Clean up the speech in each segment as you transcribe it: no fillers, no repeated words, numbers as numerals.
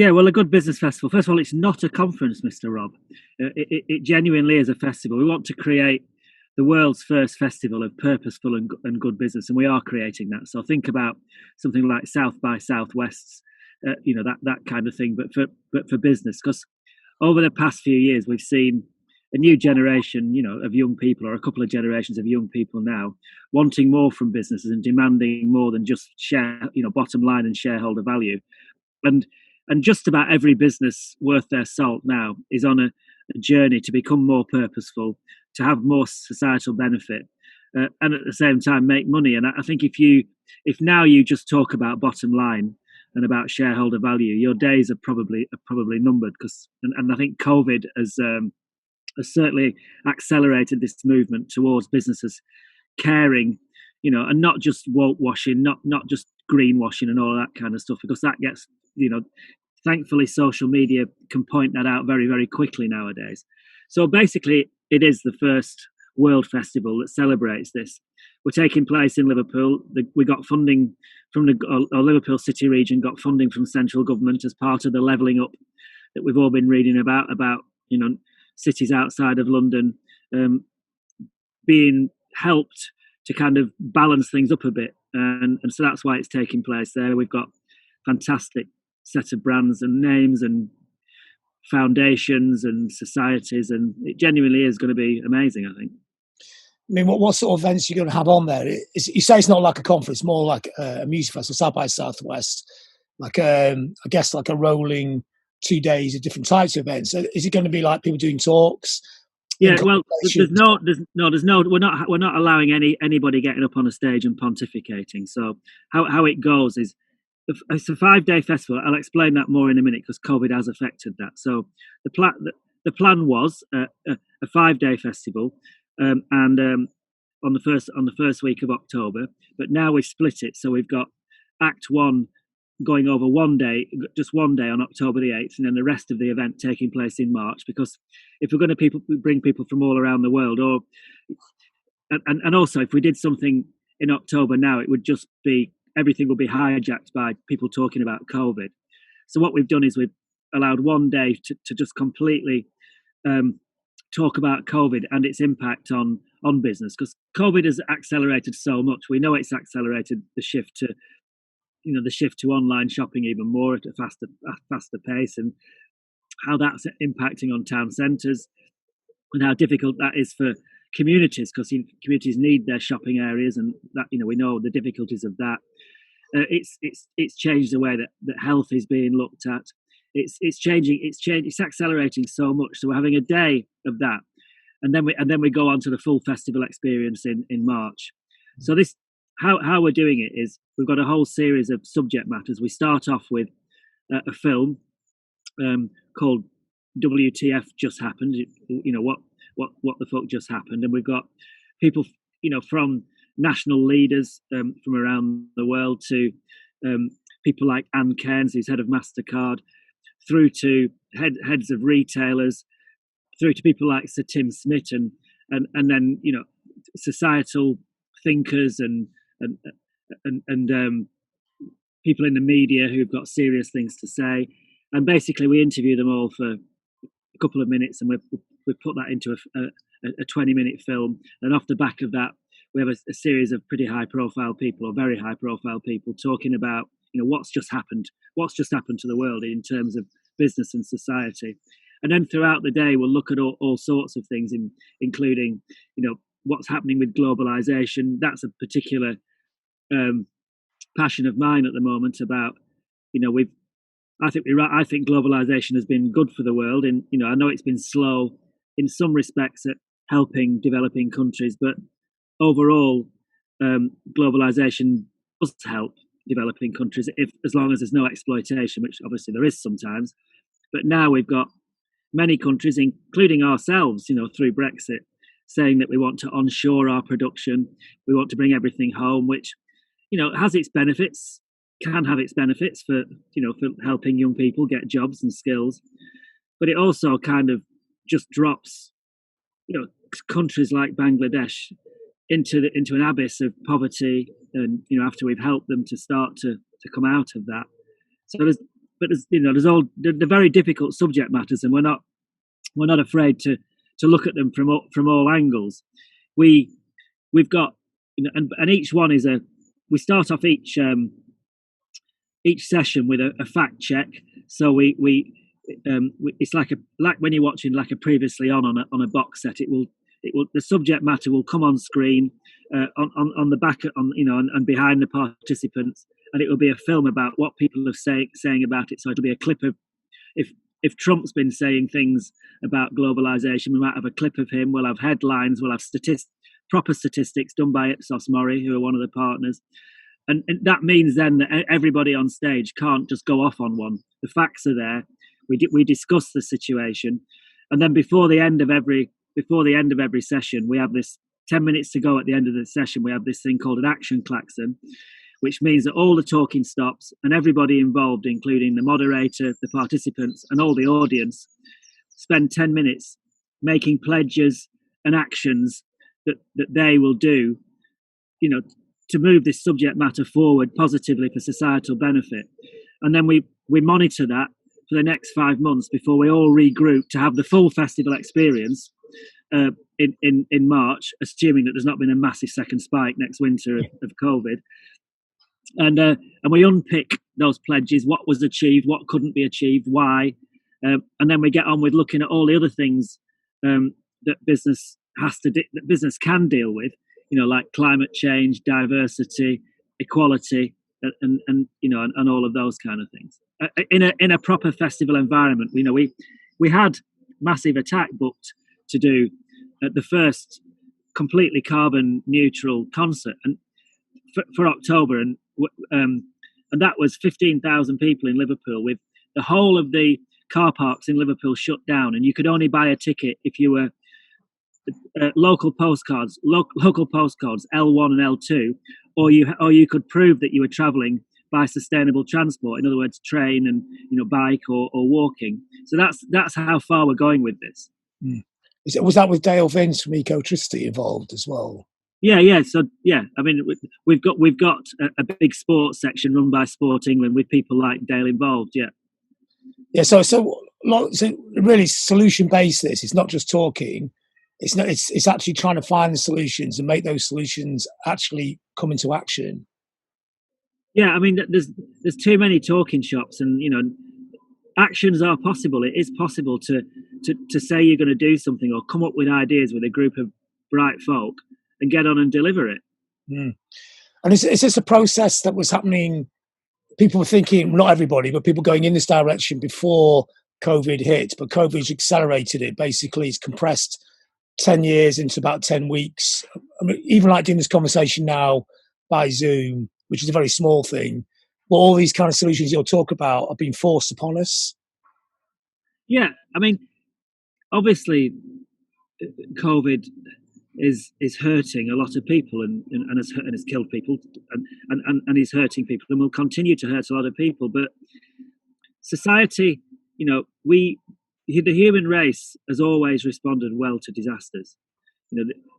Yeah, well, a good business festival. First of all, it's not a conference, Mr. Rob. It genuinely is a festival. We want to create the world's first festival of purposeful and good business, and we are creating that. So think about something like South by Southwest's, that kind of thing, but for business. Because over the past few years, we've seen a new generation, of young people, or a couple of generations of young people now, wanting more from businesses and demanding more than just bottom line and shareholder value. And and just about every business worth their salt now is on a journey to become more purposeful, to have more societal benefit, and at the same time make money. And I think if now you just talk about bottom line and about shareholder value, your days are probably numbered. And I think COVID has certainly accelerated this movement towards businesses caring, and not just woke washing, not just greenwashing and all of that kind of stuff, because that gets, thankfully social media can point that out very, very quickly nowadays. So basically, it is the first world festival that celebrates this. We're taking place in Liverpool. We got funding from the Liverpool City region, got funding from central government as part of the levelling up that we've all been reading about cities outside of London being helped to kind of balance things up a bit. And so that's why it's taking place there. We've got fantastic set of brands and names and foundations and societies, and it genuinely is going to be amazing, I think. I mean, what sort of events are you going to have on there? You say it's not like a conference, more like a music festival, South by Southwest, I guess like a rolling 2 days of different types of events. Is it going to be like people doing talks? Yeah, well, there's no. We're not allowing anybody getting up on a stage and pontificating. So how it goes is, it's a 5-day festival. I'll explain that more in a minute because COVID has affected that. So the plan was a 5-day festival, and on the first week of October. But now we've split it, so we've got Act 1 going over just one day on October the 8th, and then the rest of the event taking place in March. Because if we're going to bring people from all around the world, and also if we did something in October now, it would just be, everything will be hijacked by people talking about COVID. So what we've done is we've allowed one day to just completely talk about COVID and its impact on business, because COVID has accelerated so much. We know it's accelerated the shift to online shopping even more at a faster pace, and how that's impacting on town centres, and how difficult that is for communities, because communities need their shopping areas, and that we know the difficulties of that. It's changed the way that health is being looked at. It's accelerating so much. So we're having a day of that, and then we go on to the full festival experience in March. So this, how we're doing it is, we've got a whole series of subject matters. We start off with a film called WTF Just Happened. What the fuck just happened? And we've got people, from national leaders from around the world to people like Anne Cairns, who's head of MasterCard, through to heads of retailers, through to people like Sir Tim Smith, and then societal thinkers and people in the media who've got serious things to say. And basically we interview them all for a couple of minutes, and we've put that into a 20-minute film. And off the back of that, we have a series of pretty high-profile people, or very high-profile people, talking about what's just happened to the world in terms of business and society. And then throughout the day, we'll look at all sorts of things, including what's happening with globalization. That's a particular passion of mine at the moment. About I think globalization has been good for the world, and I know it's been slow in some respects at helping developing countries, but overall, globalization does help developing countries, as long as there's no exploitation, which obviously there is sometimes. But now we've got many countries, including ourselves, through Brexit, saying that we want to onshore our production, we want to bring everything home, which has its benefits, can have its benefits for helping young people get jobs and skills, but it also kind of just drops countries like Bangladesh into an abyss of poverty, and after we've helped them to start to come out of that. So there's all the very difficult subject matters, and we're not afraid to look at them from all angles. We've got, and each one is we start off each session with a fact check. So it's like when you're watching like a previously on a box set. It will the subject matter will come on screen on the back and behind the participants, and it will be a film about what people are saying about it. So it'll be a clip of if Trump's been saying things about globalization, we might have a clip of him. We'll have headlines. We'll have proper statistics done by Ipsos Mori, who are one of the partners. And that means then that everybody on stage can't just go off on one. The facts are there. We discuss the situation, and then before the end of every session, we have this 10 minutes to go at the end of the session. We have this thing called an action klaxon, which means that all the talking stops and everybody involved, including the moderator, the participants, and all the audience, spend 10 minutes making pledges and actions that they will do, to move this subject matter forward positively for societal benefit. And then we monitor that for the next 5 months before we all regroup to have the full festival experience in March, assuming that there's not been a massive second spike next winter of COVID. And we unpick those pledges, what was achieved, what couldn't be achieved, why. And then we get on with looking at all the other things that business can deal with, like climate change, diversity, equality, and all of those kind of things. In a proper festival environment, we had Massive Attack booked to do the first completely carbon neutral concert and for October, and that was 15,000 people in Liverpool, with the whole of the car parks in Liverpool shut down, and you could only buy a ticket if you were local postcodes L1 and L2, or you could prove that you were travelling by sustainable transport, in other words, train and bike or walking. So that's how far we're going with this. Was that with Dale Vince from Ecotricity involved as well? Yeah. So I mean, we've got a big sports section run by Sport England with people like Dale involved. Yeah. So really solution based. It's not just talking. It's actually trying to find the solutions and make those solutions actually come into action. Yeah, I mean, there's too many talking shops, and actions are possible. It is possible to say you're going to do something or come up with ideas with a group of bright folk and get on and deliver it. And is this a process that was happening? People were thinking, not everybody, but people going in this direction before COVID hit, but COVID's accelerated it. Basically, it's compressed 10 years into about 10 weeks. I mean, even like doing this conversation now by Zoom, which is a very small thing, but all these kind of solutions you'll talk about are being forced upon us. Yeah, I mean, obviously, COVID is hurting a lot of people and has killed people and is hurting people and will continue to hurt a lot of people. But society, the human race has always responded well to disasters.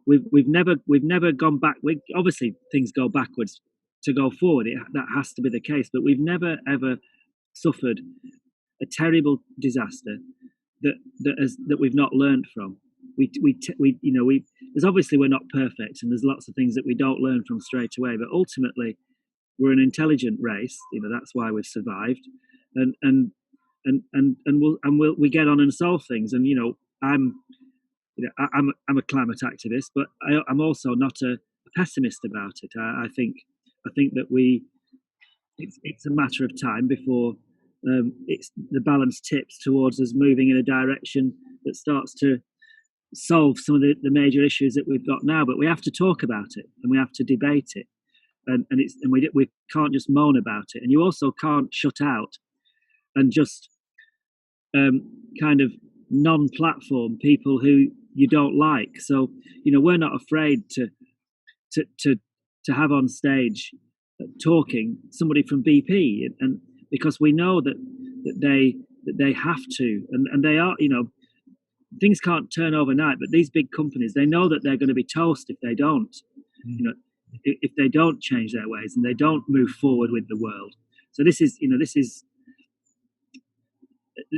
We've never gone back. Obviously, things go backwards to go forward. That has to be the case. But we've never ever suffered a terrible disaster that we've not learned from. There's obviously we're not perfect, and there's lots of things that we don't learn from straight away. But ultimately, we're an intelligent race. That's why we've survived, and we get on and solve things. And I'm a climate activist, but I'm also not a pessimist about it. I think that it's a matter of time before the balance tips towards us moving in a direction that starts to solve some of the major issues that we've got now. But we have to talk about it and we have to debate it, and we can't just moan about it. And you also can't shut out and just kind of non-platform people who you don't like. So we're not afraid to have on stage talking somebody from BP, and because we know that they have to, and they are, things can't turn overnight, but these big companies, they know that they're going to be toast if they don't, if they don't change their ways and they don't move forward with the world. So this is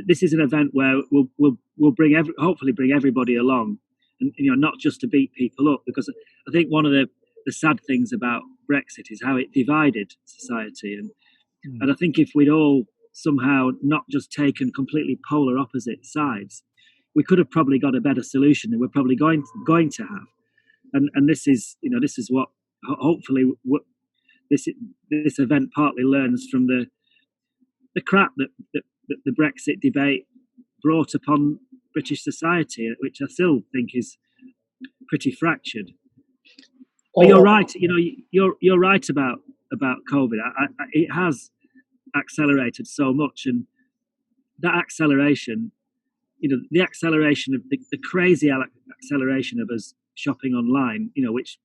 this is an event where we'll hopefully bring everybody along, and not just to beat people up, because I think one of the sad things about Brexit is how it divided society, and I think if we'd all somehow not just taken completely polar opposite sides, we could have probably got a better solution than we're probably going to have. And this is what hopefully what this event partly learns from the crap that the Brexit debate brought upon British society, which I still think is pretty fractured. But you're right. You're right about COVID. It has accelerated so much, and that acceleration, the acceleration of the crazy acceleration of us shopping online, which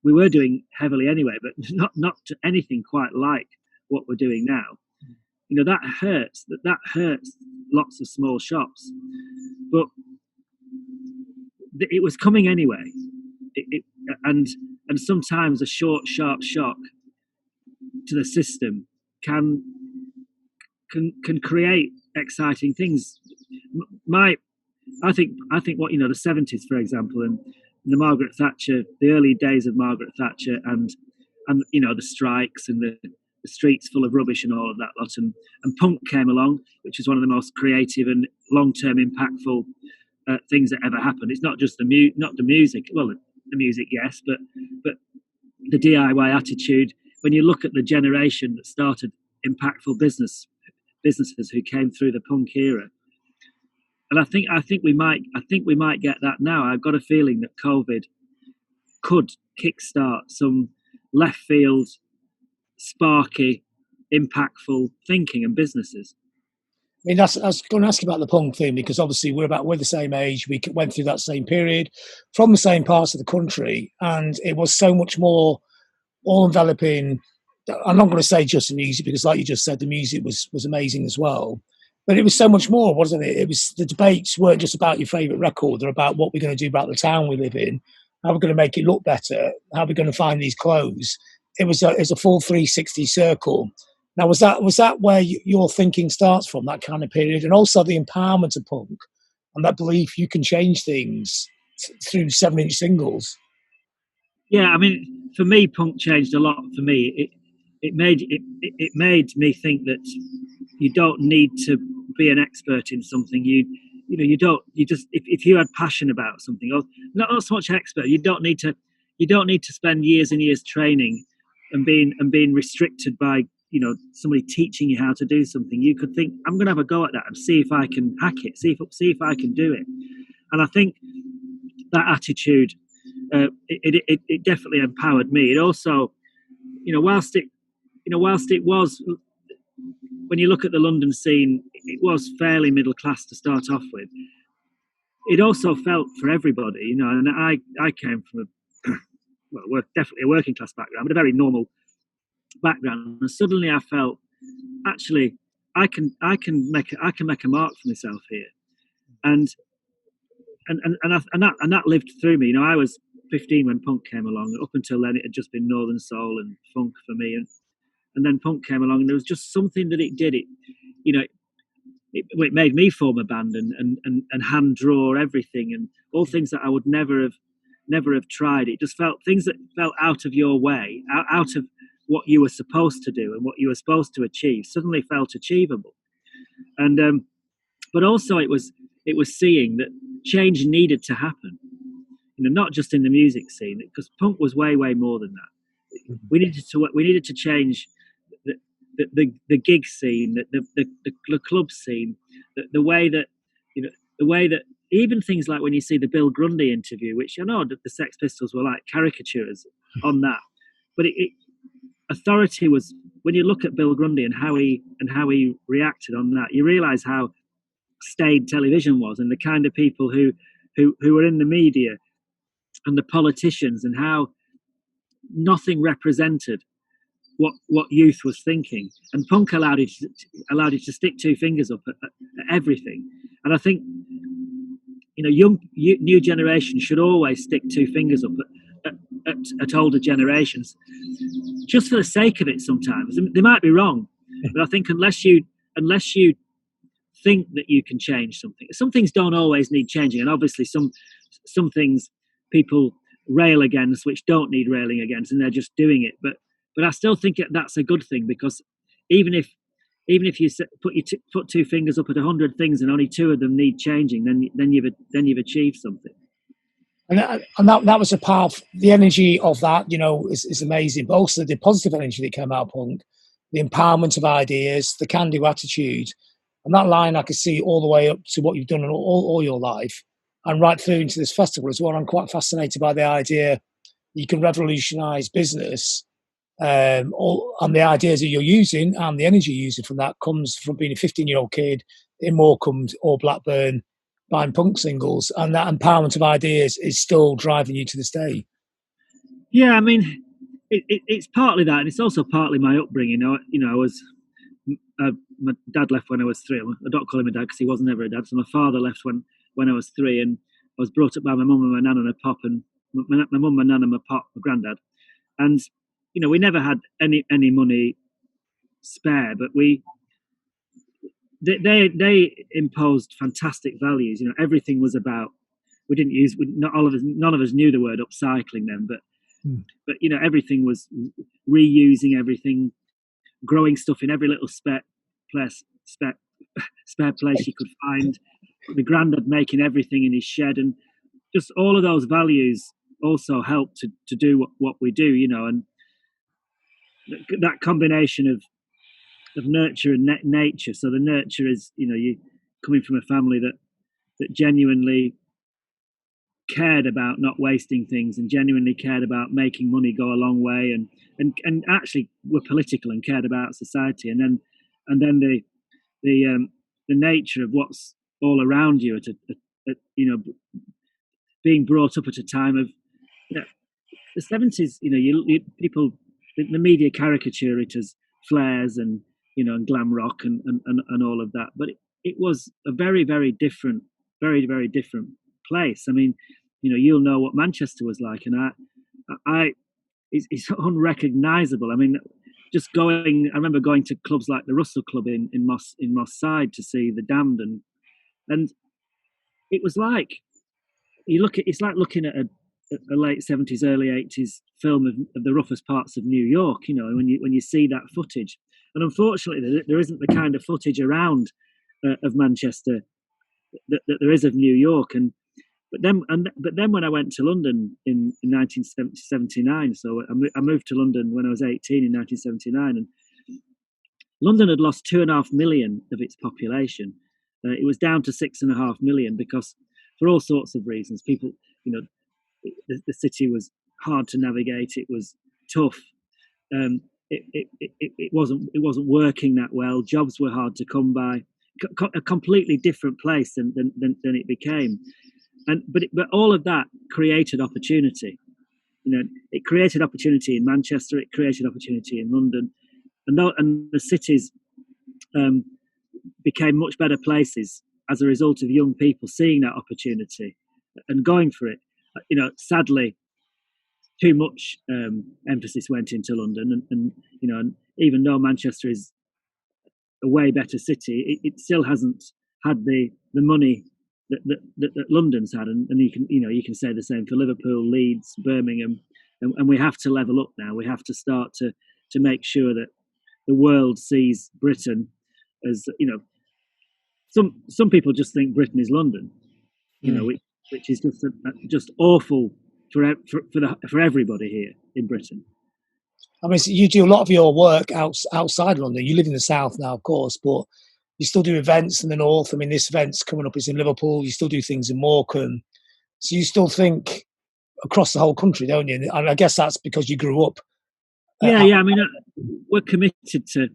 we were doing heavily anyway, but not to anything quite like what we're doing now. That hurts. That hurts lots of small shops, but it was coming anyway. And sometimes a short, sharp shock to the system can create exciting things. I think what the 70s, for example, and the Margaret Thatcher, the early days of Margaret Thatcher, and the strikes and the streets full of rubbish and all of that lot, and punk came along, which is one of the most creative and long-term impactful things that ever happened. It's not just not the music. Well, the music, yes, but the DIY attitude. When you look at the generation that started impactful businesses who came through the punk era, and I think we might get that now. I've got a feeling that COVID could kickstart some left field, sparky, impactful thinking and businesses. I was going to ask about the punk thing, because obviously we're the same age. We went through that same period from the same parts of the country, and it was so much more all enveloping. I'm not going to say just the music, because like you just said, the music was amazing as well. But it was so much more, wasn't it? It was, the debates weren't just about your favourite record. They're about what we're going to do about the town we live in, how we're going to make it look better, how we're going to find these clothes. It was a full 360 circle. Now, was that where your thinking starts from, that kind of period? And also the empowerment of punk and that belief you can change things through 7-inch singles. Yeah, I mean, for me, punk changed a lot. For me, it made me think that you don't need to be an expert in something. If you had passion about something, or not so much expert, you don't need to spend years and years training and being restricted by somebody teaching you how to do something. You could think, I'm going to have a go at that and see if I can hack it, see if I can do it. And I think that attitude, it definitely empowered me. It also, whilst it was, when you look at the London scene, it was fairly middle class to start off with. It also felt for everybody, and I came from definitely a working class background, but a very normal background. And suddenly I felt, actually, I can make a mark for myself here, and that lived through me. I was 15 when punk came along. Up until then, it had just been Northern Soul and funk for me, and then punk came along, and there was just something that it did. It made me form a band and hand draw everything, and all things that I would never have tried. It just felt things that felt out of your way, out of what you were supposed to do and what you were supposed to achieve, suddenly felt achievable. And but also it was seeing that change needed to happen, not just in the music scene, because punk was way more than that. We needed to change the gig scene, the club scene, the way that even things like when you see the Bill Grundy interview, which I know that the Sex Pistols were like caricatures on that, but authority was, when you look at Bill Grundy and how he reacted on that, you realise how staid television was, and the kind of people who were in the media and the politicians, and how nothing represented what youth was thinking. And punk allowed you to stick two fingers up at everything. And I think new generation should always stick two fingers up at older generations, just for the sake of it. Sometimes they might be wrong, but I think unless you think that you can change something. Some things don't always need changing, and obviously some things people rail against which don't need railing against, and they're just doing it. But I still think that's a good thing, because even if you put two fingers up at 100 things and only two of them need changing, then you've achieved something. And that was a part of the energy of that, is amazing. But also the positive energy that came out of punk, the empowerment of ideas, the can-do attitude. And that line I could see all the way up to what you've done all your life and right through into this festival as well. I'm quite fascinated by the idea you can revolutionize business, and the ideas that you're using and the energy you're using from that comes from being a 15-year-old kid in Morecambe or Blackburn buying punk singles, and that empowerment of ideas is still driving you to this day. Yeah, I mean, it's partly that, and it's also partly my upbringing. I was my dad left when I was 3. I don't call him a dad because he wasn't ever a dad. So my father left when I was 3, and I was brought up by my mum and my nan and my pop, and my mum, my nan, and my pop, my granddad. And we never had any money spare, but they imposed fantastic values. Everything was about. We didn't use. None of us knew the word upcycling then, but everything was reusing everything, growing stuff in every little spare place you could find. My granddad making everything in his shed, and just all of those values also helped to do what we do, and that combination of nurture and nature. So the nurture is, you coming from a family that genuinely cared about not wasting things and genuinely cared about making money go a long way, and actually were political and cared about society, and then the nature of what's all around you being brought up at a time of the 70s. People, the media caricature it as flares and and glam rock and all of that, but it was a very, very different place. I mean, you'll know what Manchester was like, and it's unrecognizable. I mean, just going, I remember going to clubs like the Russell Club in Moss Side to see the Damned, and it was like it's like looking at a late 70s, early 80s film of the roughest parts of New York. When you see that footage, and unfortunately there isn't the kind of footage around of Manchester that there is of New York. But then when I went to London in 1979, so I moved to London when I was 18 in 1979, and London had lost 2.5 million of its population. It was down to 6.5 million because, for all sorts of reasons, people, the city was hard to navigate. It was tough. It wasn't working that well. Jobs were hard to come by. A completely different place than it became. But all of that created opportunity. It created opportunity in Manchester. It created opportunity in London, and the cities became much better places as a result of young people seeing that opportunity and going for it. Sadly, too much emphasis went into London, and even though Manchester is a way better city, it still hasn't had the money that London's had, and you can say the same for Liverpool, Leeds, Birmingham, and we have to level up now. We have to start to make sure that the world sees Britain as some people just think Britain is London, which is just awful for everybody here in Britain. I mean, so you do a lot of your work outside London. You live in the south now, of course, but you still do events in the north. I mean, this event's coming up is in Liverpool. You still do things in Morecambe. So you still think across the whole country, don't you? And I guess that's because you grew up. Yeah. I mean, we're committed to.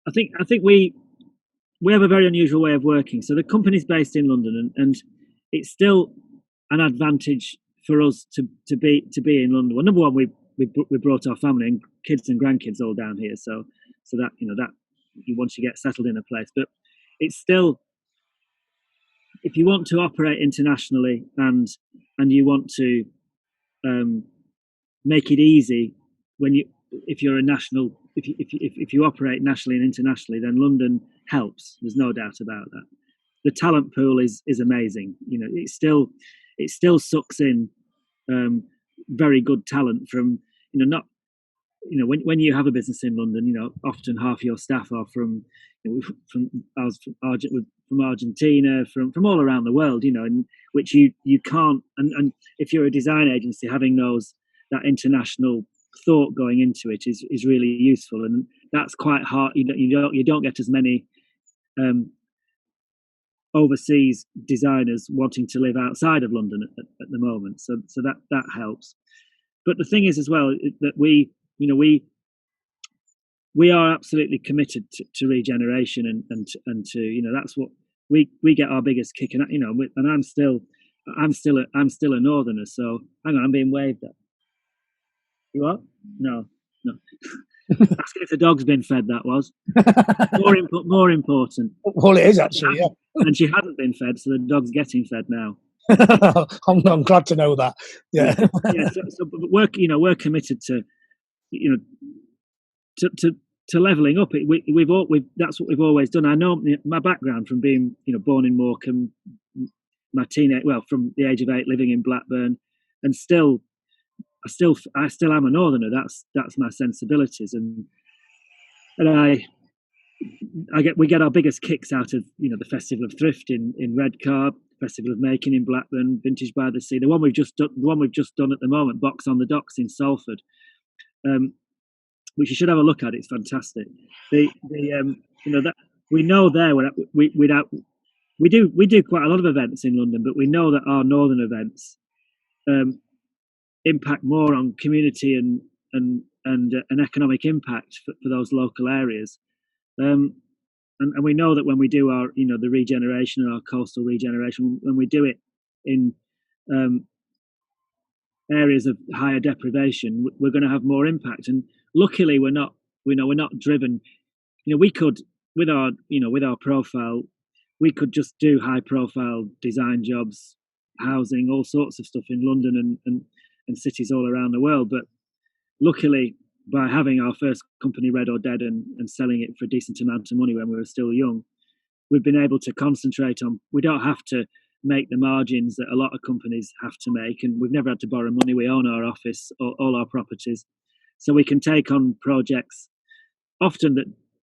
I think we have a very unusual way of working. So the company's based in London, and it's still an advantage for us to be in London. Well, number one, we brought our family and kids and grandkids all down here, so that that once you get settled in a place. But it's still, if you want to operate internationally and you want to make it easy when if you're a national, if you operate nationally and internationally, then London helps. There's no doubt about that. The talent pool is amazing. It still sucks in very good talent from not when you have a business in London, often half your staff are from from Argentina, from all around the world, and which you can't. And if you're a design agency, having that international thought going into it is really useful, and that's quite hard. You don't get as many overseas designers wanting to live outside of London at the moment, so that helps. But the thing is as well that we are absolutely committed to regeneration and to that's what we get our biggest kick, and and I'm still a northerner. So hang on, I'm being waved at. You are? No. Asking if the dog's been fed. That was more important. Well, it is actually, yeah. And she hadn't been fed, so the dog's getting fed now. I'm glad to know that. Yeah. So we're committed to to leveling up. That's what we've always done. I know my background from being born in Morecambe, from the age of 8 living in Blackburn, and I still am a northerner. That's my sensibilities, and we get our biggest kicks out of the Festival of Thrift in Redcar, Festival of Making in Blackburn, Vintage by the Sea, the one we've just done at the moment, Box on the Docks in Salford, which you should have a look at. It's fantastic. That we know there we do quite a lot of events in London, but we know that our northern events impact more on community and an economic impact for those local areas. And we know that when we do our the regeneration and our coastal regeneration, when we do it in areas of higher deprivation, we're going to have more impact. And luckily we're not driven. We could, with our profile, we could just do high profile design jobs, housing, all sorts of stuff in London and cities all around the world. But luckily, by having our first company, Red or Dead, and selling it for a decent amount of money when we were still young, we've been able to concentrate on, we don't have to make the margins that a lot of companies have to make, and we've never had to borrow money. We own our office, all our properties, so we can take on projects often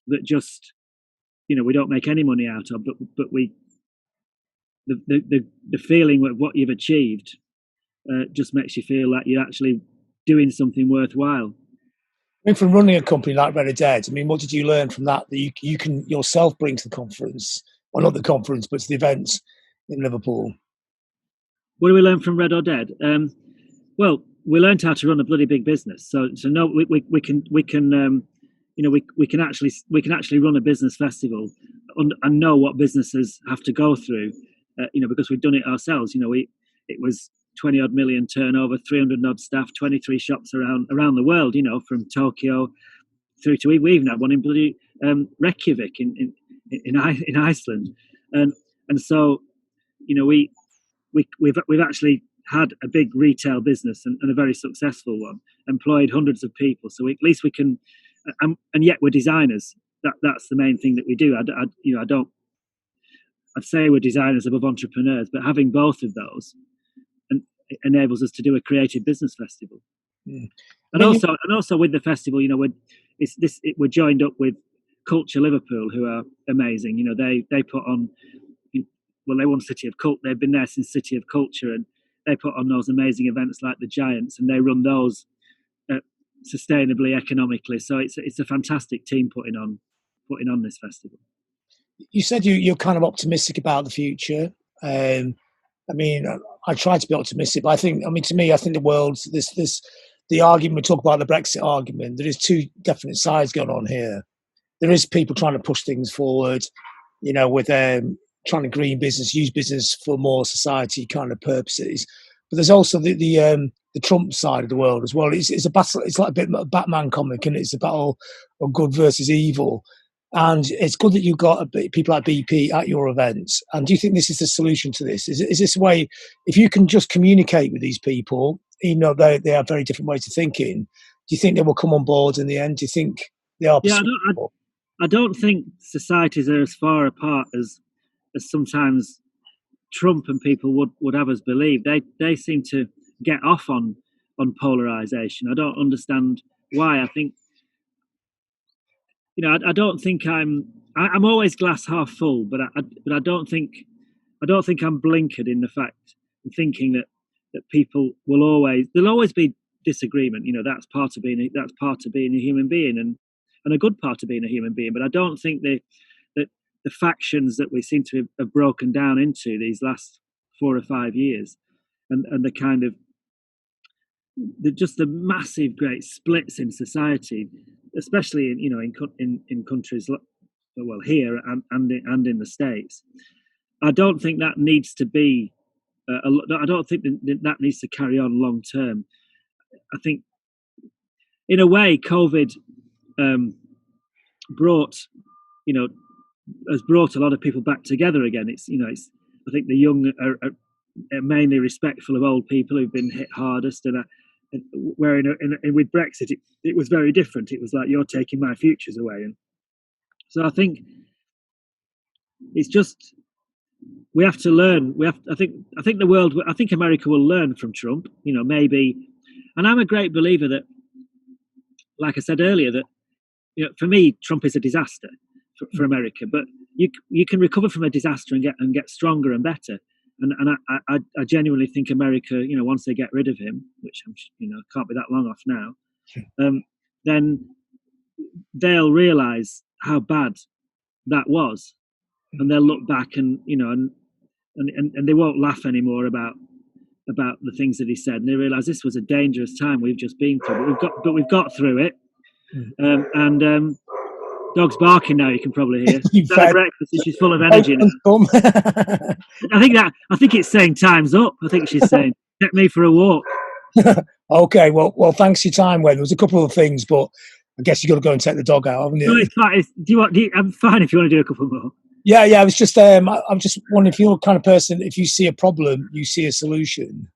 that just we don't make any money out of, but the feeling of what you've achieved just makes you feel like you're actually doing something worthwhile. I mean, from running a company like Red or Dead, I mean, what did you learn from that you can yourself bring to the conference, or not the conference, but to the events in Liverpool? What do we learn from Red or Dead? Well, we learned how to run a bloody big business. So no, we can actually run a business festival and know what businesses have to go through, because we've done it ourselves. It was 20 odd million turnover, 300 odd staff, 23 shops around the world, from Tokyo through to, we even had one in bloody Reykjavik in Iceland. And so, we've actually had a big retail business and a very successful one, employed hundreds of people. So at least we can, and yet we're designers. That's the main thing that we do. I'd say we're designers above entrepreneurs, but having both of those enables us to do a creative business festival. And also with the festival, we're joined up with Culture Liverpool, who are amazing. They put on, they won City of Cult. They've been there since City of Culture, and they put on those amazing events like the Giants, and they run those sustainably, economically. So it's a fantastic team putting on this festival. You said you're kind of optimistic about the future. I mean, I try to be optimistic, but to me, I think the world, the argument, we talk about the Brexit argument, there is two definite sides going on here. There is people trying to push things forward, with trying to green business, use business for more society kind of purposes. But there's also the Trump side of the world as well. It's a battle. It's like a bit of a Batman comic, and it's a battle of good versus evil. And it's good that you've got people like BP at your events. And do you think this is the solution to this? Is this a way, if you can just communicate with these people, they have very different ways of thinking, Do you think they will come on board in the end? Do you think they are Yeah, persuadable? I don't think societies are as far apart as sometimes Trump and people would have us believe. They seem to get off on polarization. I don't understand why. I think, I don't think I'm always glass half full, but I don't think I'm blinkered in the fact and thinking that people there'll always be disagreement. That's part of being a human being, and a good part of being a human being. But I don't think that the factions that we seem to have broken down into these last 4 or 5 years, and the kind of the massive great splits in society, especially in countries well here and in the States. I don't think that needs to be. I don't think that needs to carry on long term. I think, in a way, COVID brought has brought a lot of people back together again. It's I think the young are mainly respectful of old people who've been hit hardest, and where with Brexit it was very different. It was like, you're taking my futures away, and so I think it's just we have to learn. I think the world. I think America will learn from Trump. Maybe, and I'm a great believer that, like I said earlier, that for me Trump is a disaster for America, but you can recover from a disaster and get stronger and better. And I genuinely think America, once they get rid of him, which can't be that long off now, then they'll realize how bad that was, and they'll look back and they won't laugh anymore about the things that he said, and they realize this was a dangerous time we've just been through, but we've got through it. And dog's barking now. You can probably hear. She's had breakfast. She's full of energy now. I think it's saying time's up. I think she's saying, "Get me for a walk." Okay. Well. Thanks for your time, Wayne. There was a couple of things, but I guess you got to go and take the dog out, haven't you? No, it's fine. I'm fine if you want to do a couple more. Yeah. I was just. I'm just wondering if you're the kind of person, if you see a problem, you see a solution.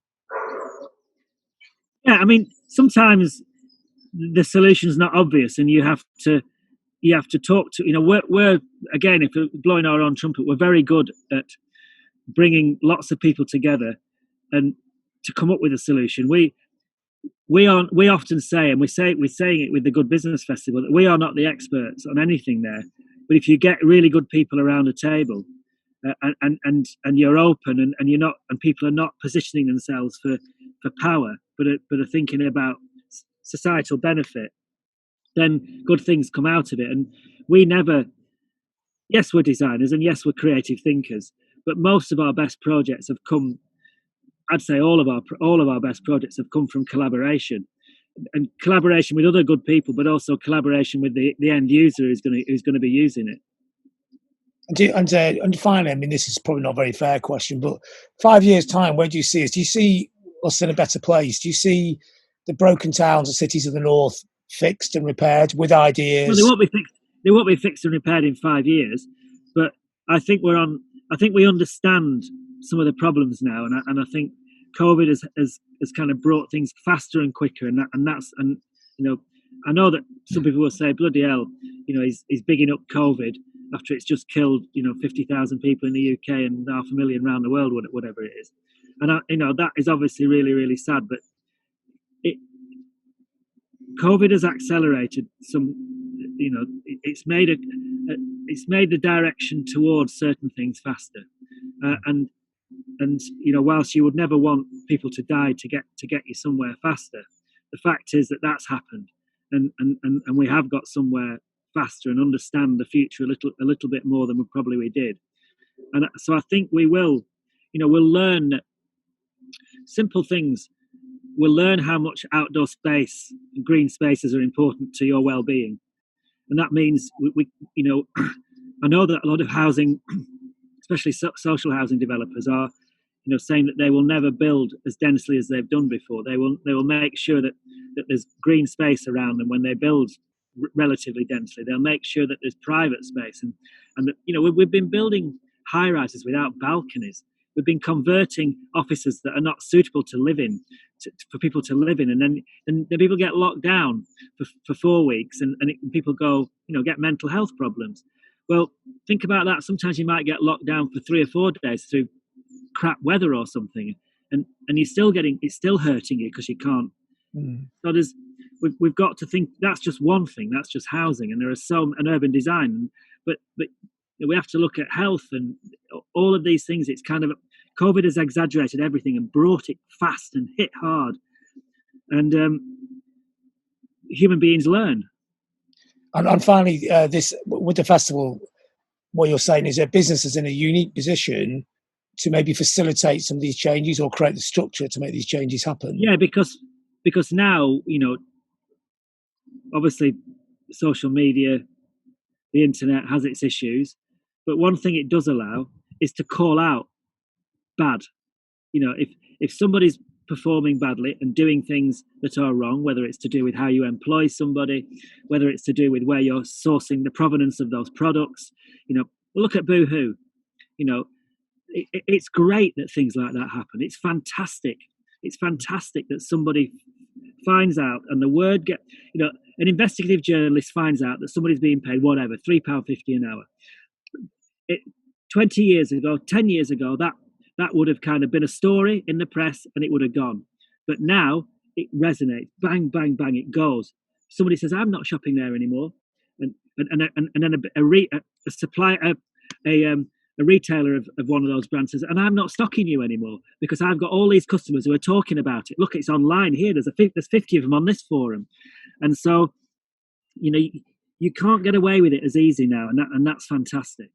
Yeah. I mean, sometimes the solution's not obvious, and you have to talk to. We're again, if we're blowing our own trumpet, we're very good at bringing lots of people together and to come up with a solution. We often say, and we're saying it with the Good Business Festival, that we are not the experts on anything there. But if you get really good people around a table, and you're open, and you're not, and people are not positioning themselves for power, but are thinking about societal benefit, then good things come out of it. And yes, we're designers, and yes, we're creative thinkers, but most of our best projects have come, I'd say all of our best projects have come from collaboration, and collaboration with other good people, but also collaboration with the end user who's going to be using it. And finally, I mean, this is probably not a very fair question, but 5 years' time, where do you see us? Do you see us in a better place? Do you see the broken towns and cities of the north fixed and repaired with ideas? Well, they won't be fixed. They won't be fixed and repaired in 5 years, but I think we understand some of the problems now, and I think COVID has kind of brought things faster and quicker, and I know that some people will say, bloody hell, he's bigging up COVID after it's just killed 50,000 people in the UK and 500,000 around the world, whatever it is, and that is obviously really, really sad, but COVID has accelerated some. It's made the direction towards certain things faster, and whilst you would never want people to die to get you somewhere faster, the fact is that that's happened, and we have got somewhere faster and understand the future a little bit more than we did, and so I think we will, we'll learn that simple things. We'll learn how much outdoor space and green spaces are important to your well-being, and that means we I know that a lot of housing, especially social housing developers, are saying that they will never build as densely as they've done before. They will make sure that there's green space around them when they build relatively densely. They'll make sure that there's private space, and that we've been building high rises without balconies we've been converting offices that are not suitable to live in for people to live in, and then people get locked down for 4 weeks, and people go, get mental health problems. Well, think about that. Sometimes you might get locked down for 3 or 4 days through crap weather or something, and it's still hurting you because you can't. So we've got to think that's just one thing. That's just housing, and there are an urban design, but we have to look at health and all of these things. It's kind of COVID has exaggerated everything and brought it fast and hit hard, and human beings learn. And finally, this with the festival, what you're saying is that business is in a unique position to maybe facilitate some of these changes or create the structure to make these changes happen. Yeah, because now, obviously social media, the internet has its issues, but one thing it does allow is to call out bad. If somebody's performing badly and doing things that are wrong, whether it's to do with how you employ somebody, whether it's to do with where you're sourcing the provenance of those products, look at Boohoo. It's great that things like that happen. It's fantastic. It's fantastic that somebody finds out, and the word an investigative journalist finds out that somebody's being paid whatever, £3.50 an hour. 20 years ago, 10 years ago, that would have kind of been a story in the press and it would have gone. But now it resonates. Bang, bang, bang, it goes. Somebody says, I'm not shopping there anymore. And then a retailer of one of those brands says, and I'm not stocking you anymore because I've got all these customers who are talking about it. Look, it's online here. There's 50 of them on this forum. And so, you can't get away with it as easy now. And that's fantastic.